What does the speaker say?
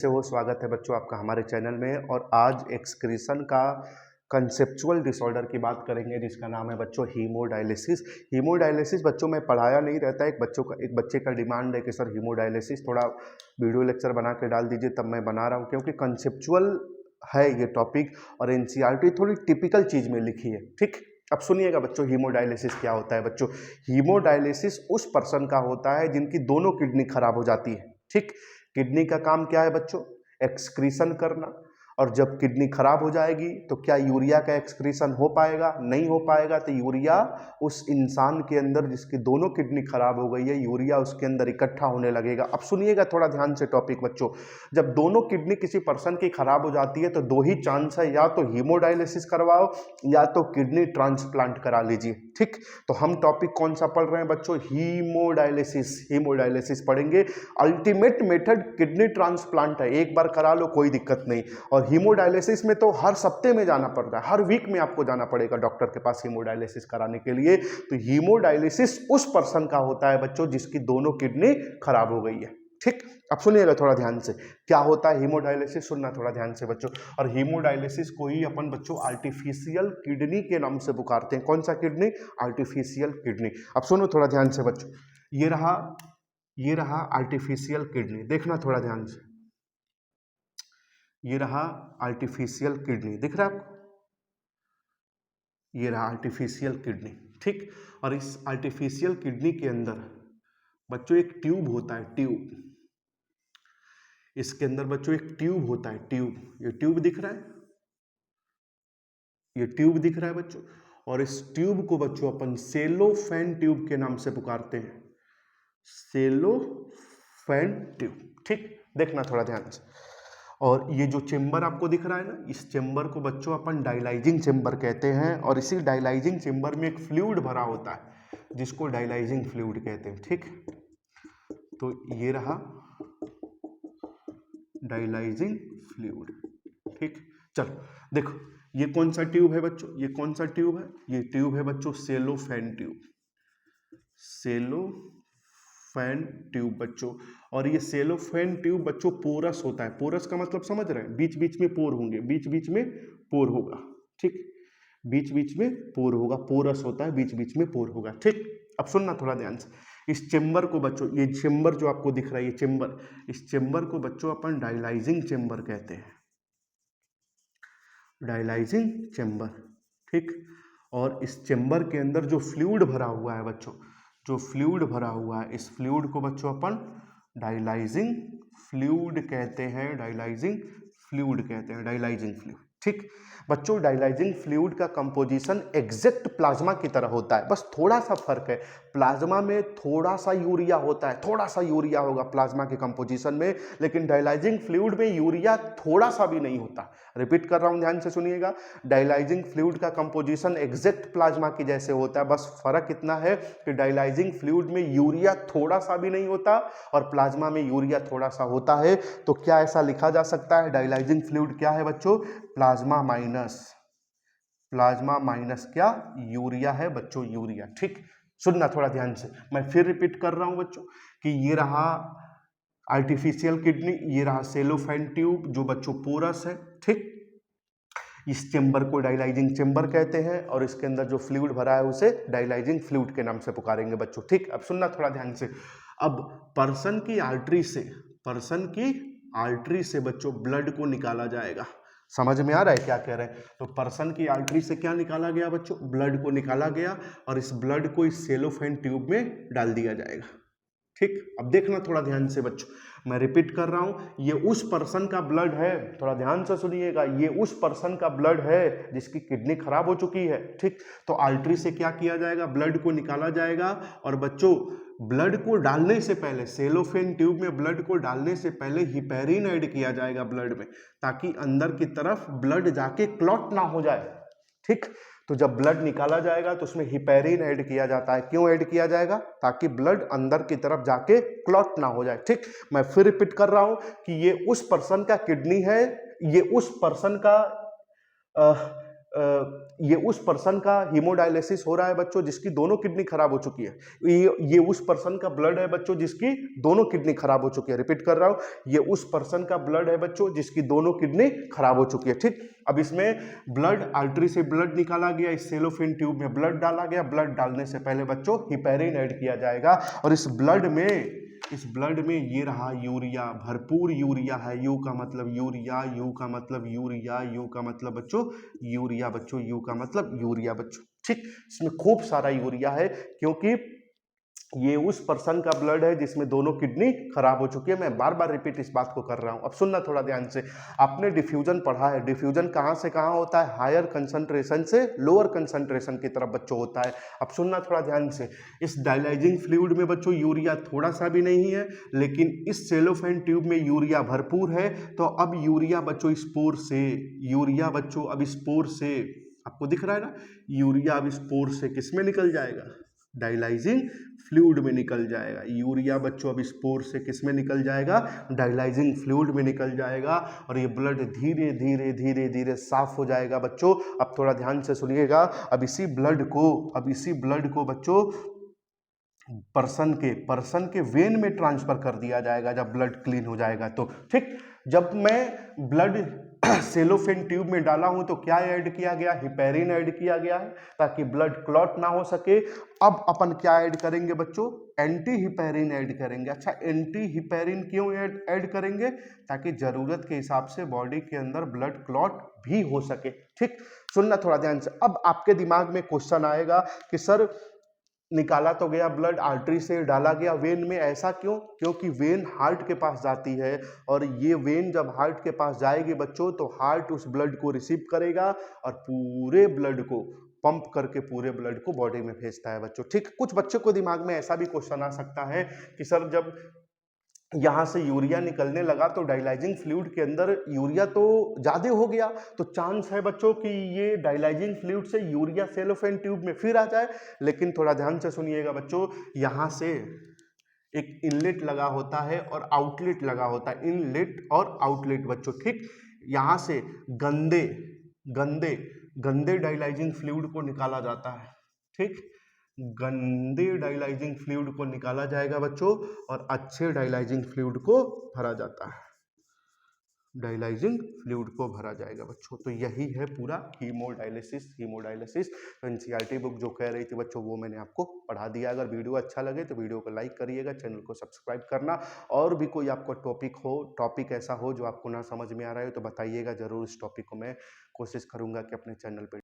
से वो स्वागत है बच्चों आपका हमारे चैनल में। और आज एक्सक्रीशन का कंसेप्चुअल डिसऑर्डर की बात करेंगे जिसका नाम है बच्चों हीमोडायलिसिस। हीमोडायलिसिस बच्चों में पढ़ाया नहीं रहता है। एक बच्चे का डिमांड है कि सर हीमोडायलिसिस थोड़ा वीडियो लेक्चर बना के डाल दीजिए, तब मैं बना रहा हूँ क्योंकि कंसेप्चुअल है ये टॉपिक और एनसीईआरटी थोड़ी टिपिकल चीज़ में लिखी है। ठीक, अब सुनिएगा बच्चों हीमोडायलिसिस क्या होता है। बच्चों हीमोडायलिसिस उस पर्सन का होता है जिनकी दोनों किडनी खराब हो जाती है। ठीक, किडनी का काम क्या है बच्चों? एक्सक्रीशन करना। और जब किडनी खराब हो जाएगी तो क्या यूरिया का एक्सक्रीशन हो पाएगा? नहीं हो पाएगा। तो यूरिया उस इंसान के अंदर जिसकी दोनों किडनी खराब हो गई है, यूरिया उसके अंदर इकट्ठा होने लगेगा। अब सुनिएगा थोड़ा ध्यान से टॉपिक बच्चों। जब दोनों किडनी किसी पर्सन की खराब हो जाती है तो दो ही चांस है, या तो हीमोडायलिसिस करवाओ या तो किडनी ट्रांसप्लांट करा लीजिए। ठीक, तो हम टॉपिक कौन सा पढ़ रहे हैं बच्चों? हीमोडायलिसिस। हीमोडायलिसिस पढ़ेंगे। अल्टीमेट मेथड किडनी ट्रांसप्लांट है, एक बार करा लो कोई दिक्कत नहीं। और हीमोडायलिसिस में तो हर सप्ते में जाना पड़ता है, हर वीक में आपको जाना पड़ेगा डॉक्टर के पास हीमोडायलिसिस कराने के लिए। तो हीमोडायलिसिस उस पर्सन का होता है बच्चों जिसकी दोनों किडनी खराब हो गई है। ठीक, अब सुनिएगा थोड़ा ध्यान से क्या होता है हीमोडायलिसिस, सुनना थोड़ा ध्यान से बच्चों। और हीमोडायलिसिस को ही अपन बच्चों आर्टिफिशियल किडनी के नाम से पुकारते हैं। कौन सा किडनी? Artificial kidney. अब सुनो थोड़ा ध्यान से बच्चों, ये रहा आर्टिफिशियल किडनी, देखना थोड़ा ध्यान से। ये रहा आर्टिफिशियल किडनी, दिख रहा है आपको? ये रहा आर्टिफिशियल किडनी। ठीक, और इस आर्टिफिशियल किडनी के अंदर बच्चों एक ट्यूब होता है, ट्यूब। इसके अंदर बच्चों एक ट्यूब होता है, ट्यूब। ये ट्यूब दिख रहा है, ये ट्यूब दिख रहा है बच्चों। और इस ट्यूब को बच्चों अपन सेलोफेन ट्यूब के नाम से पुकारते हैं, सेलोफेन ट्यूब। ठीक, देखना थोड़ा ध्यान से। और ये जो चेंबर आपको दिख रहा है ना, इस चेंबर को बच्चों अपन डायलाइजिंग चेंबर कहते हैं। और इसी डायलाइजिंग चेंबर में एक फ्लूइड भरा होता है जिसको डायलाइजिंग फ्लूइड कहते हैं। ठीक, तो ये रहा डायलाइजिंग फ्लूइड। ठीक, चलो देखो ये कौन सा ट्यूब है बच्चों? ये कौन सा ट्यूब है? ये ट्यूब है बच्चों सेलोफेन ट्यूब, सेलोफेन ट्यूब बच्चों। और ये सेलोफेन ट्यूब बच्चों पोरस होता है। पोरस का मतलब समझ रहे हैं? बीच बीच में पोर होंगे, बीच बीच में पोर होगा। ठीक, बीच बीच में पोर होगा, पोरस होता है, बीच बीच में पोर होगा। ठीक, अब सुनना थोड़ा ध्यान से। इस चेंबर को बच्चों, ये चेंबर जो आपको दिख रहा है, ये चेंबर, इस चेंबर को बच्चों अपन डायलाइजिंग चेंबर कहते हैं, डायलाइजिंग चेंबर। ठीक, और इस चेंबर के अंदर जो फ्लूइड भरा हुआ है बच्चों, जो फ्लूइड भरा हुआ है, इस फ्लूइड को बच्चों अपन डायलाइजिंग फ्लूइड कहते हैं, डायलाइजिंग फ्लूइड कहते हैं, डायलाइजिंग फ्लूइड। ठीक, बच्चों डायलाइजिंग फ्लूइड का कंपोजिशन एग्जैक्ट प्लाज्मा की तरह होता है, बस थोड़ा सा फर्क है। प्लाज्मा में थोड़ा सा यूरिया होता है, थोड़ा सा यूरिया होगा प्लाज्मा के कंपोजिशन में, लेकिन डायलाइजिंग फ्लूइड में यूरिया थोड़ा सा भी नहीं होता। रिपीट कर रहा हूं, ध्यान से सुनिएगा। डायलाइजिंग फ्लूइड का कंपोजिशन एग्जैक्ट प्लाज्मा की जैसे होता है, बस फर्क इतना है कि डायलाइजिंग फ्लूइड में यूरिया थोड़ा सा भी नहीं होता और प्लाज्मा में यूरिया थोड़ा सा होता है। तो क्या ऐसा लिखा जा सकता है? डायलाइजिंग फ्लूइड क्या है बच्चों? प्लाज्मा माइनस, प्लाज्मा माइनस क्या? यूरिया है बच्चों, यूरिया। ठीक, सुनना थोड़ा ध्यान से, मैं फिर रिपीट कर रहा हूं बच्चों कि ये रहा आर्टिफिशियल किडनी, ये रहा सेलोफेन ट्यूब जो बच्चों पोरस है। ठीक, इस चेंबर को डायलाइजिंग चेंबर कहते हैं और इसके अंदर जो फ्लूइड भरा है उसे डायलाइजिंग फ्लूइड के नाम से पुकारेंगे बच्चों। ठीक, अब सुनना थोड़ा ध्यान से। अब पर्सन की आर्टरी से बच्चों ब्लड को निकाला जाएगा। समझ में आ रहा है क्या कह रहे हैं? तो पर्सन की आर्टरी से क्या निकाला गया बच्चों? ब्लड को निकाला गया और इस ब्लड को इस सेलोफेन ट्यूब में डाल दिया जाएगा। ठीक, अब देखना थोड़ा ध्यान से बच्चों, मैं रिपीट कर रहा हूं, ये उस पर्सन का ब्लड है, थोड़ा ध्यान से सुनिएगा, ये उस पर्सन का ब्लड है जिसकी किडनी खराब हो चुकी है। ठीक, तो आर्टरी से क्या किया जाएगा? ब्लड को निकाला जाएगा और बच्चों ब्लड को डालने से पहले, सेलोफेन ट्यूब में ब्लड को डालने से पहले हिपैरिन ऐड किया जाएगा ब्लड में, ताकि अंदर की तरफ ब्लड जाके क्लॉट ना हो जाए। ठीक, तो जब ब्लड निकाला जाएगा तो उसमें हिपैरिन ऐड किया जाता है। क्यों ऐड किया जाएगा? ताकि ब्लड अंदर की तरफ जाके क्लॉट ना हो जाए। ठीक, मैं फिर रिपीट कर रहा हूं कि ये उस पर्सन का किडनी है, ये उस पर्सन का ये उस पर्सन का हीमोडायलिसिस हो रहा है बच्चों जिसकी दोनों किडनी खराब हो चुकी है। ये उस पर्सन का ब्लड है बच्चों जिसकी दोनों किडनी खराब हो चुकी है। रिपीट कर रहा हूं, ये उस पर्सन का ब्लड है बच्चों जिसकी दोनों किडनी खराब हो चुकी है। ठीक, अब इसमें ब्लड आर्टरी से ब्लड निकाला गया, इस सेलोफेन ट्यूब में ब्लड डाला गया। ब्लड डालने से पहले बच्चों हिपेरिन ऐड किया जाएगा और इस ब्लड में ये रहा यूरिया, भरपूर यूरिया है। यू का मतलब यूरिया, यू का मतलब यूरिया, यू का मतलब बच्चों यूरिया, बच्चों यू का मतलब यूरिया बच्चों। ठीक, इसमें खूब सारा यूरिया है क्योंकि ये उस पर्सन का ब्लड है जिसमें दोनों किडनी खराब हो चुकी है। मैं बार बार रिपीट इस बात को कर रहा हूं, अब सुनना थोड़ा ध्यान से। आपने डिफ्यूजन पढ़ा है, डिफ्यूजन कहां से कहां होता है? हायर कंसंट्रेशन से लोअर कंसंट्रेशन की तरफ बच्चों होता है। अब सुनना थोड़ा ध्यान से, इस डायलाइजिंग फ्लूइड में बच्चों यूरिया थोड़ा सा भी नहीं है, लेकिन इस सेलोफेन ट्यूब में यूरिया भरपूर है। तो अब यूरिया बच्चों स्पोर से, यूरिया बच्चों अब स्पोर से, आपको दिख रहा है ना, यूरिया अब स्पोर से किस में निकल जाएगा? डायलाइजिंग फ्लूइड में निकल जाएगा। यूरिया बच्चों अब स्पोर से किस में निकल जाएगा? डायलाइजिंग फ्लूइड में निकल जाएगा और ये ब्लड धीरे धीरे धीरे धीरे साफ हो जाएगा बच्चों। अब थोड़ा ध्यान से सुनिएगा, अब इसी ब्लड को बच्चों पर्सन के वेन में ट्रांसफर कर दिया जाएगा जब ब्लड क्लीन हो जाएगा तो। ठीक, जब मैं ब्लड सेलोफेन ट्यूब में डाला हूं तो क्या ऐड किया गया? हिपेरिन ऐड किया गया है ताकि ब्लड क्लॉट ना हो सके। अब अपन क्या ऐड करेंगे बच्चों? एंटी हिपेरिन ऐड करेंगे। अच्छा, एंटी हिपेरिन क्यों ऐड करेंगे? ताकि जरूरत के हिसाब से बॉडी के अंदर ब्लड क्लॉट भी हो सके। ठीक, सुनना थोड़ा ध्यान से। अब आपके दिमाग में क्वेश्चन आएगा कि सर निकाला तो गया ब्लड, आर्टरी से डाला गया वेन में, ऐसा क्यों? क्योंकि वेन हार्ट के पास जाती है और ये वेन जब हार्ट के पास जाएगी बच्चों तो हार्ट उस ब्लड को रिसीव करेगा और पूरे ब्लड को पंप करके पूरे ब्लड को बॉडी में भेजता है बच्चों। ठीक, कुछ बच्चों को दिमाग में ऐसा भी क्वेश्चन आ सकता है कि सर जब यहाँ से यूरिया निकलने लगा तो डायलाइजिंग फ्लूइड के अंदर यूरिया तो ज़्यादा हो गया, तो चांस है बच्चों कि ये डायलाइजिंग फ्लूइड से यूरिया सेलोफेन ट्यूब में फिर आ जाए। लेकिन थोड़ा ध्यान से सुनिएगा बच्चों, यहाँ से एक इनलेट लगा होता है और आउटलेट लगा होता है, इनलेट और आउटलेट बच्चों। ठीक, यहाँ से गंदे गंदे गंदे डायलाइजिंग फ्लूइड को निकाला जाता है। ठीक, गंदे डायलाइजिंग फ्लूइड को निकाला जाएगा बच्चों और अच्छे डायलाइजिंग फ्लूइड को भरा जाता है। डायलाइजिंग फ्लूइड को भरा जाएगा बच्चों। तो यही है पूरा हीमोडायलिसिस। तो एनसीईआरटी बुक जो कह रही थी बच्चों वो मैंने आपको पढ़ा दिया। अगर वीडियो अच्छा लगे तो वीडियो को लाइक करिएगा, चैनल को सब्सक्राइब करना। और भी कोई आपको टॉपिक ऐसा हो जो आपको ना समझ में आ रहा है तो बताइएगा, जरूर इस टॉपिक को मैं कोशिश करूंगा कि अपने चैनल पर